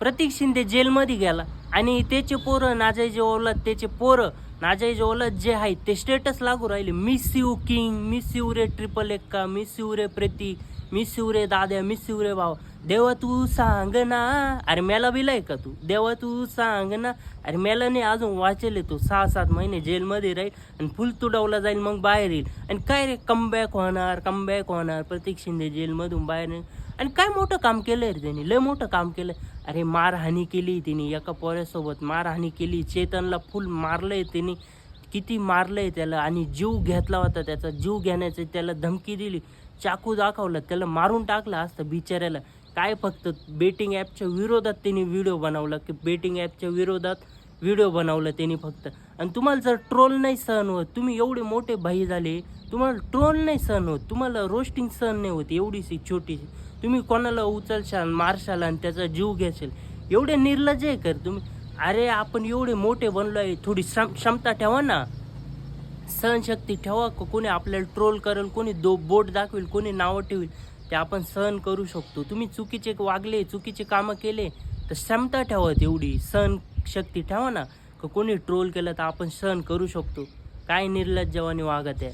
प्रतीक शिंदे जेलमध्ये गेला आणि त्याचे पोरं नाजायचे ओलाद त्याचे पोरं नाजायचे ओलाद जे आहेत ते स्टेटस लागू राहिले, miss you king, miss you रे ट्रिपल एक्का, मिस यू रे प्रतीक, मिस यू रे दाद्या, मिस यू रे भाव. देवा तू सांग ना, अरे मेला बिलाय का तू? देवा तू सांग ना, अरे मेला नाही अजून वाचेल तू. 6-7 महिने जेलमध्ये राहील आणि फुल तुडवला जाईल, मग बाहेर येईल. आणि काय रे कमबॅक होणार प्रतीक शिंदे जेलमधून बाहेर येईल. आणि काय मोठं काम केलंय रे त्यांनी, लय मोठं काम केलंय. अरे मारहाणी केली त्यांनी, एका पोऱ्यासोबत मारहाणी केली, चेतनला फुल मारलंय त्यांनी, किती मारलंय त्याला. आणि जीव घेतला होता त्याचा, जीव घेण्याची त्याला धमकी दिली, चाकू दाखवला, त्याला मारून टाकलं असतं बिचाऱ्याला. काय फक्त बेटिंग ॲपच्या विरोधात त्यांनी व्हिडिओ बनवला, की बेटिंग ॲपच्या विरोधात व्हिडिओ बनवलं त्यांनी फक्त. आणि तुम्हाला जर ट्रोल नाही सहन होत, तुम्ही एवढे मोठे भाई झाले, तुम्हाला ट्रोल नाही सहन होत, तुम्हाला रोस्टिंग सहन नाही होत, एवढीशी छोटीशी, तुम्ही कोणाला उचलशाल, मारशाल आणि त्याचा जीव घ्याल, एवढे निर्लज्ज आहे कर तुम्ही. अरे आपण एवढे मोठे बनलो आहे, थोडी क्षमता ठेवा ना, सहनशक्ती ठेवा. कोणी आपल्याला ट्रोल करेल, कोणी बोट दाखवेल, कोणी नावं ठेवेल, ते आपण सहन करू शकतो. तुम्ही चुकीचे वागले, चुकीचे कामं केले तर क्षमता ठेवा, तेवढी सहनशक्ती ठेवा ना. कोणी ट्रोल केलं तर आपण सहन करू शकतो. काय निर्लज्जवानी वागत आहे.